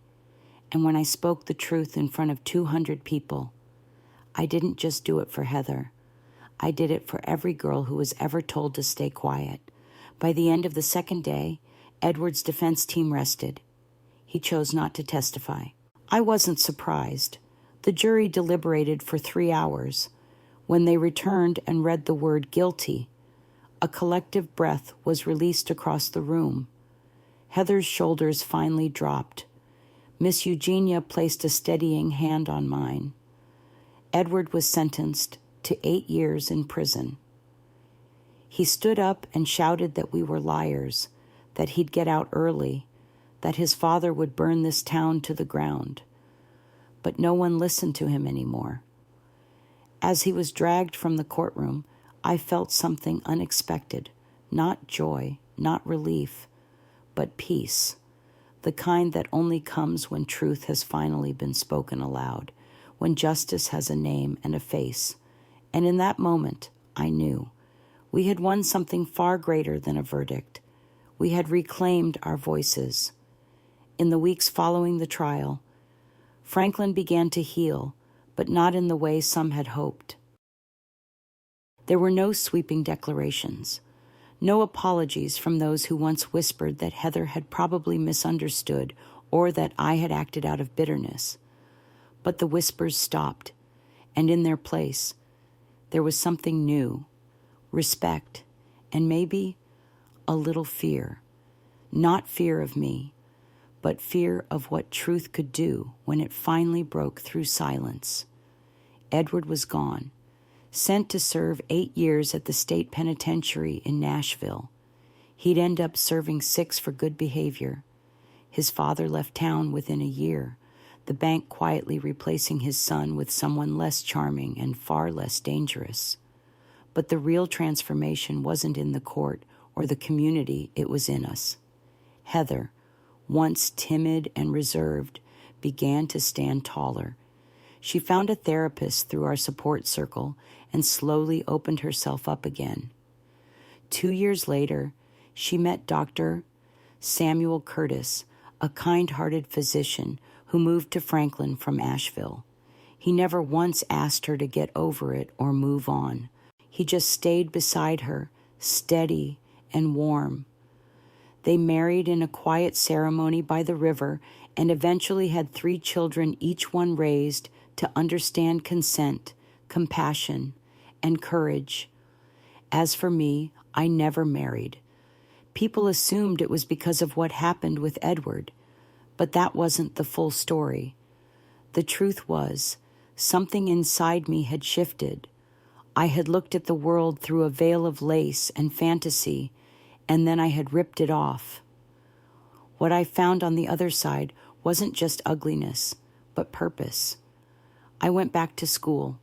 [SPEAKER 1] And when I spoke the truth in front of 200 people, I didn't just do it for Heather. I did it for every girl who was ever told to stay quiet. By the end of the second day, Edward's defense team rested. He chose not to testify. I wasn't surprised. The jury deliberated for 3 hours. When they returned and read the word guilty, a collective breath was released across the room. Heather's shoulders finally dropped. Miss Eugenia placed a steadying hand on mine. Edward was sentenced to 8 years in prison. He stood up and shouted that we were liars, that he'd get out early, that his father would burn this town to the ground. But no one listened to him anymore. As he was dragged from the courtroom, I felt something unexpected, not joy, not relief, but peace, the kind that only comes when truth has finally been spoken aloud, when justice has a name and a face. And in that moment, I knew we had won something far greater than a verdict. We had reclaimed our voices. In the weeks following the trial, Franklin began to heal, but not in the way some had hoped. There were no sweeping declarations, no apologies from those who once whispered that Heather had probably misunderstood or that I had acted out of bitterness. But the whispers stopped, and in their place, there was something new, respect, and maybe a little fear. Not fear of me, but fear of what truth could do when it finally broke through silence. Edward was gone, sent to serve 8 years at the state penitentiary in Nashville. He'd end up serving 6 for good behavior. His father left town within a year, the bank quietly replacing his son with someone less charming and far less dangerous. But the real transformation wasn't in the court or the community, it was in us. Heather, once timid and reserved, began to stand taller. She found a therapist through our support circle and slowly opened herself up again. 2 years later, she met Dr. Samuel Curtis, a kind-hearted physician who moved to Franklin from Asheville. He never once asked her to get over it or move on. He just stayed beside her, steady and warm. They married in a quiet ceremony by the river and eventually had 3 children, each one raised to understand consent, compassion, and courage. As for me, I never married. People assumed it was because of what happened with Edward, but that wasn't the full story. The truth was, something inside me had shifted. I had looked at the world through a veil of lace and fantasy, and then I had ripped it off. What I found on the other side wasn't just ugliness, but purpose. I went back to school.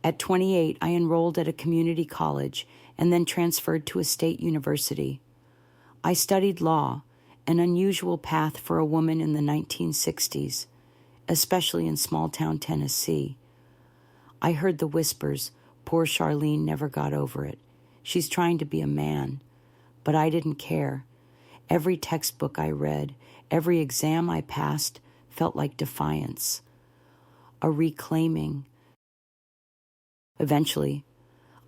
[SPEAKER 1] At 28, I enrolled at a community college and then transferred to a state university. I studied law, an unusual path for a woman in the 1960s, especially in small-town Tennessee. I heard the whispers, poor Charlene never got over it. She's trying to be a man. But I didn't care. Every textbook I read, every exam I passed felt like defiance, a reclaiming. Eventually,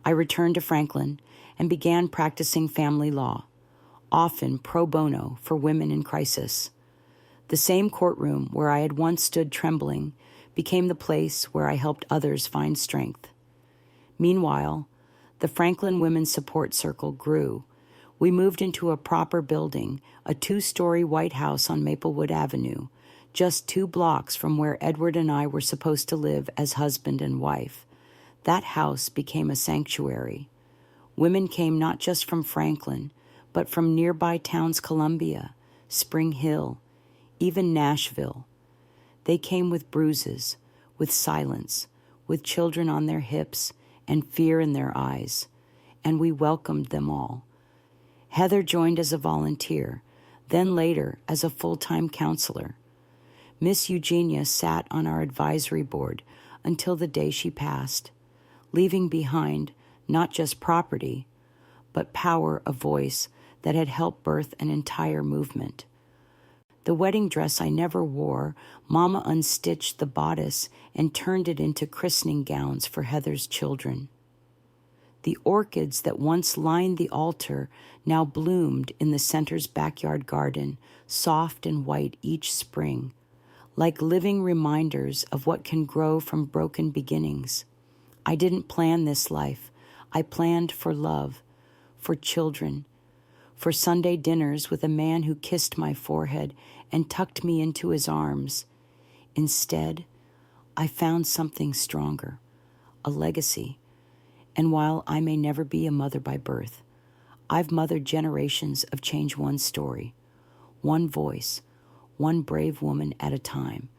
[SPEAKER 1] I returned to Franklin and began practicing family law, often pro bono for women in crisis. The same courtroom where I had once stood trembling became the place where I helped others find strength. Meanwhile, the Franklin Women's Support Circle grew. We moved into a proper building, a 2-story white house on Maplewood Avenue, just 2 blocks from where Edward and I were supposed to live as husband and wife. That house became a sanctuary. Women came not just from Franklin, but from nearby towns Columbia, Spring Hill, even Nashville. They came with bruises, with silence, with children on their hips and fear in their eyes, and we welcomed them all. Heather joined as a volunteer, then later as a full-time counselor. Miss Eugenia sat on our advisory board until the day she passed, leaving behind not just property, but power of voice that had helped birth an entire movement. The wedding dress I never wore, Mama unstitched the bodice and turned it into christening gowns for Heather's children. The orchids that once lined the altar now bloomed in the center's backyard garden, soft and white each spring, like living reminders of what can grow from broken beginnings. I didn't plan this life. I planned for love, for children, for Sunday dinners with a man who kissed my forehead and tucked me into his arms. Instead, I found something stronger, a legacy. And while I may never be a mother by birth, I've mothered generations of Change One story, one voice, one brave woman at a time.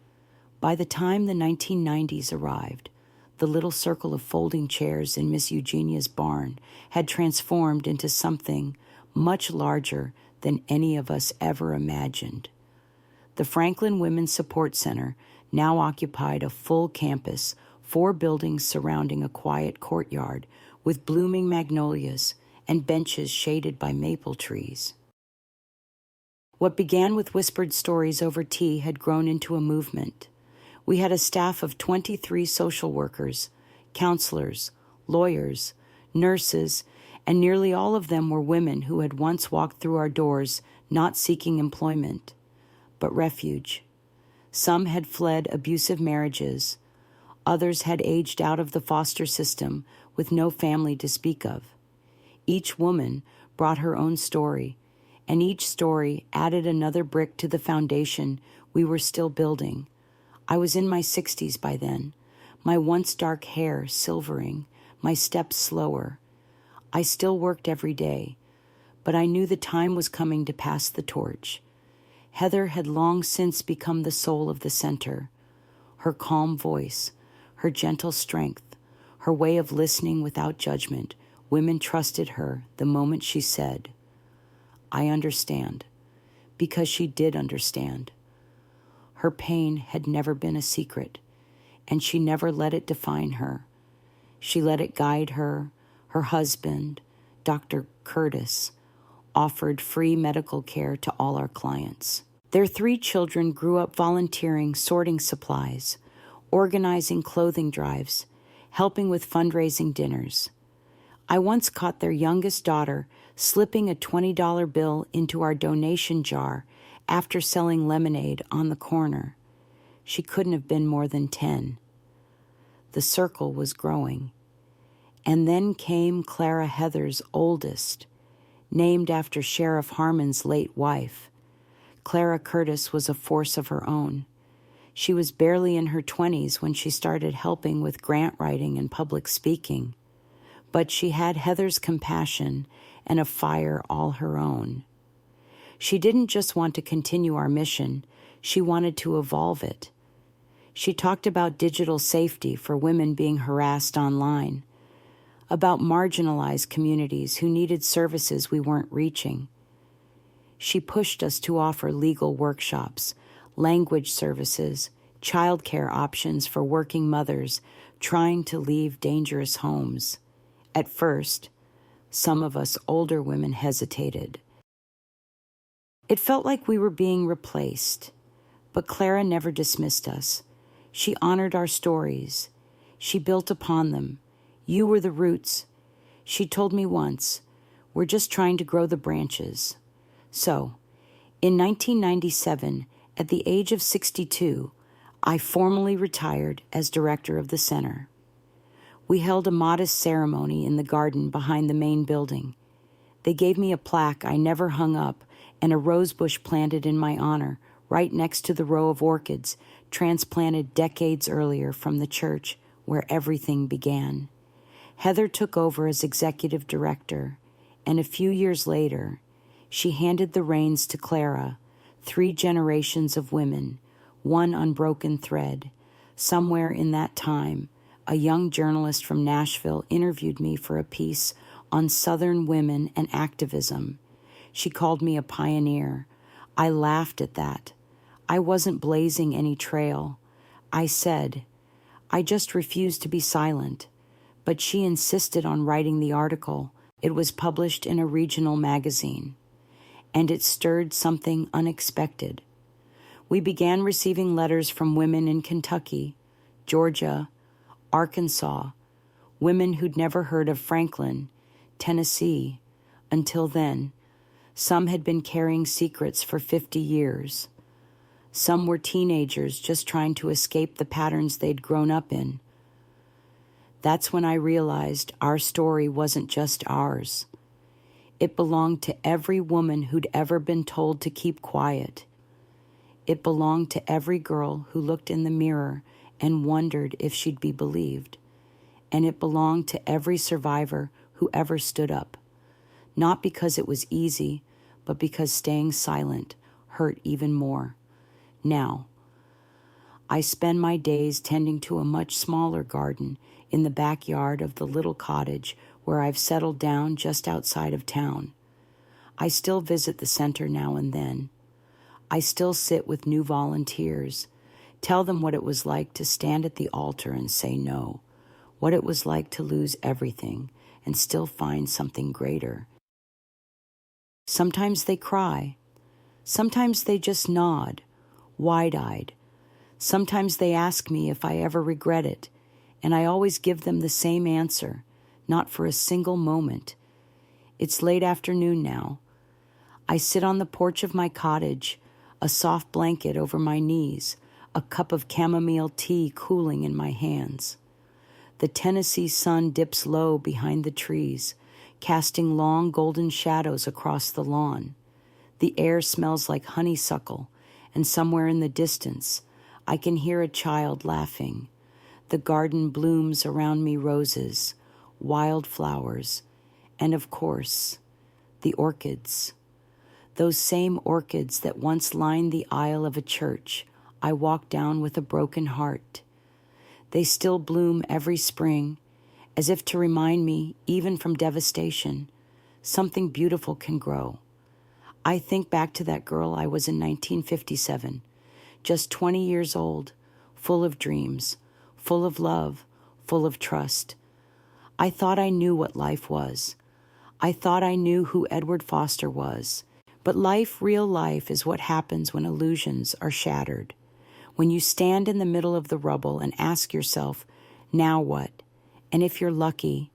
[SPEAKER 1] By the time the 1990s arrived, the little circle of folding chairs in Miss Eugenia's barn had transformed into something much larger than any of us ever imagined. The Franklin Women's Support Center now occupied a full campus, 4 buildings surrounding a quiet courtyard with blooming magnolias and benches shaded by maple trees. What began with whispered stories over tea had grown into a movement. We had a staff of 23 social workers, counselors, lawyers, nurses, and nearly all of them were women who had once walked through our doors not seeking employment, but refuge. Some had fled abusive marriages. Others had aged out of the foster system with no family to speak of. Each woman brought her own story, and each story added another brick to the foundation we were still building. I was in my 60s by then, my once dark hair silvering, my steps slower. I still worked every day, but I knew the time was coming to pass the torch. Heather had long since become the soul of the center. Her calm voice, her gentle strength, her way of listening without judgment, women trusted her the moment she said, "I understand," because she did understand. Her pain had never been a secret, and she never let it define her. She let it guide her. Her husband, Dr. Curtis, offered free medical care to all our clients. Their 3 children grew up volunteering, sorting supplies, organizing clothing drives, helping with fundraising dinners. I once caught their youngest daughter slipping a $20 bill into our donation jar after selling lemonade on the corner. She couldn't have been more than 10. The circle was growing. And then came Clara Heather's oldest, named after Sheriff Harmon's late wife. Clara Curtis was a force of her own. She was barely in her 20s when she started helping with grant writing and public speaking. But she had Heather's compassion and a fire all her own. She didn't just want to continue our mission, she wanted to evolve it. She talked about digital safety for women being harassed online, about marginalized communities who needed services we weren't reaching. She pushed us to offer legal workshops, language services, childcare options for working mothers trying to leave dangerous homes. At first, some of us older women hesitated. It felt like we were being replaced, but Clara never dismissed us. She honored our stories. She built upon them. You were the roots. She told me once, we're just trying to grow the branches. So, in 1997, at the age of 62, I formally retired as director of the center. We held a modest ceremony in the garden behind the main building. They gave me a plaque I never hung up and a rose bush planted in my honor, right next to the row of orchids transplanted decades earlier from the church where everything began. Heather took over as executive director, and a few years later, she handed the reins to Clara, 3 generations of women, one unbroken thread. Somewhere in that time, a young journalist from Nashville interviewed me for a piece on Southern women and activism. She called me a pioneer. I laughed at that. I wasn't blazing any trail. I said, I just refused to be silent. But she insisted on writing the article. It was published in a regional magazine, and it stirred something unexpected. We began receiving letters from women in Kentucky, Georgia, Arkansas, women who'd never heard of Franklin, Tennessee, until then. Some had been carrying secrets for 50 years. Some were teenagers just trying to escape the patterns they'd grown up in. That's when I realized our story wasn't just ours. It belonged to every woman who'd ever been told to keep quiet. It belonged to every girl who looked in the mirror and wondered if she'd be believed. And it belonged to every survivor who ever stood up. Not because it was easy, but because staying silent hurt even more. Now, I spend my days tending to a much smaller garden in the backyard of the little cottage where I've settled down just outside of town. I still visit the center now and then. I still sit with new volunteers, tell them what it was like to stand at the altar and say no, what it was like to lose everything and still find something greater. Sometimes they cry. Sometimes they just nod, wide-eyed. Sometimes they ask me if I ever regret it, and I always give them the same answer, not for a single moment. It's late afternoon now. I sit on the porch of my cottage, a soft blanket over my knees, a cup of chamomile tea cooling in my hands. The Tennessee sun dips low behind the trees, casting long golden shadows across the lawn. The air smells like honeysuckle, and somewhere in the distance, I can hear a child laughing. The garden blooms around me roses, wildflowers, and of course, the orchids. Those same orchids that once lined the aisle of a church I walked down with a broken heart. They still bloom every spring, as if to remind me, even from devastation, something beautiful can grow. I think back to that girl I was in 1957, just 20 years old, full of dreams, full of love, full of trust. I thought I knew what life was. I thought I knew who Edward Foster was. But life, real life, is what happens when illusions are shattered. When you stand in the middle of the rubble and ask yourself, now what? And if you're lucky,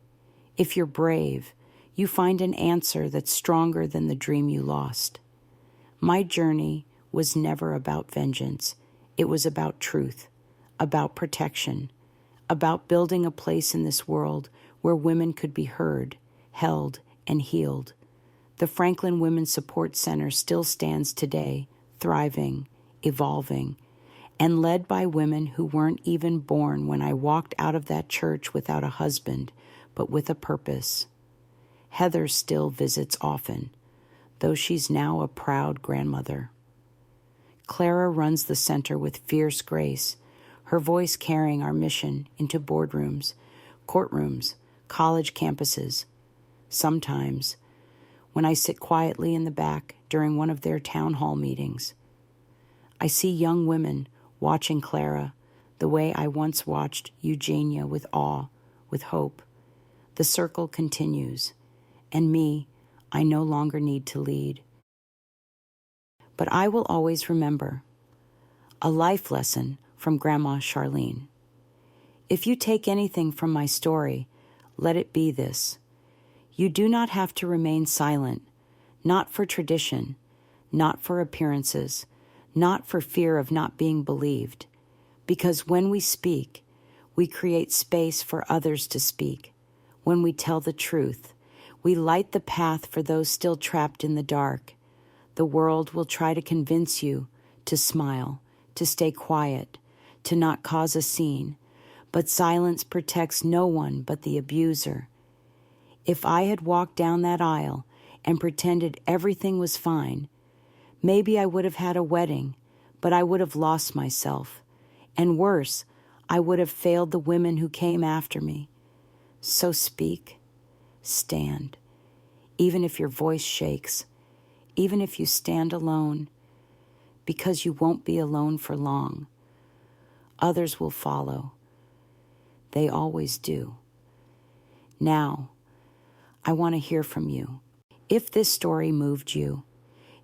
[SPEAKER 1] if you're brave, you find an answer that's stronger than the dream you lost. My journey was never about vengeance. It was about truth, about protection, about building a place in this world where women could be heard, held, and healed. The Franklin Women's Support Center still stands today, thriving, evolving, and led by women who weren't even born when I walked out of that church without a husband, but with a purpose. Heather still visits often, though she's now a proud grandmother. Clara runs the center with fierce grace, her voice carrying our mission into boardrooms, courtrooms, college campuses. Sometimes, when I sit quietly in the back during one of their town hall meetings, I see young women watching Clara the way I once watched Eugenia, with awe, with hope. The circle continues, and me, I no longer need to lead. But I will always remember a life lesson from Grandma Charlene. If you take anything from my story, let it be this. You do not have to remain silent, not for tradition, not for appearances, not for fear of not being believed, because when we speak, we create space for others to speak. When we tell the truth, We light the path for those still trapped in the dark. The world will try to convince you to smile, to stay quiet, to not cause a scene, but silence protects no one but the abuser. If I had walked down that aisle and pretended everything was fine, maybe I would have had a wedding, but I would have lost myself. And worse, I would have failed the women who came after me. So speak, stand, even if your voice shakes, even if you stand alone, because you won't be alone for long. Others will follow. They always do. Now, I want to hear from you. If this story moved you,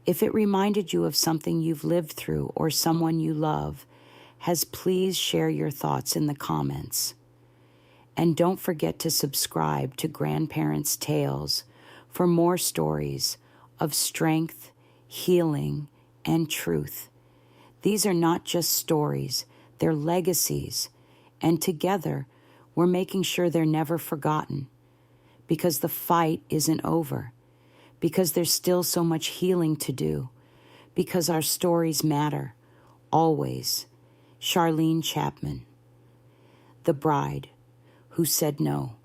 [SPEAKER 1] if it reminded you of something you've lived through or someone you love, please share your thoughts in the comments. And don't forget to subscribe to Grandparents' Tales for more stories of strength, healing, and truth. These are not just stories, they're legacies. And together, we're making sure they're never forgotten. Because the fight isn't over. Because there's still so much healing to do. Because our stories matter. Always. Charlene Chapman. The Bride Who Said No.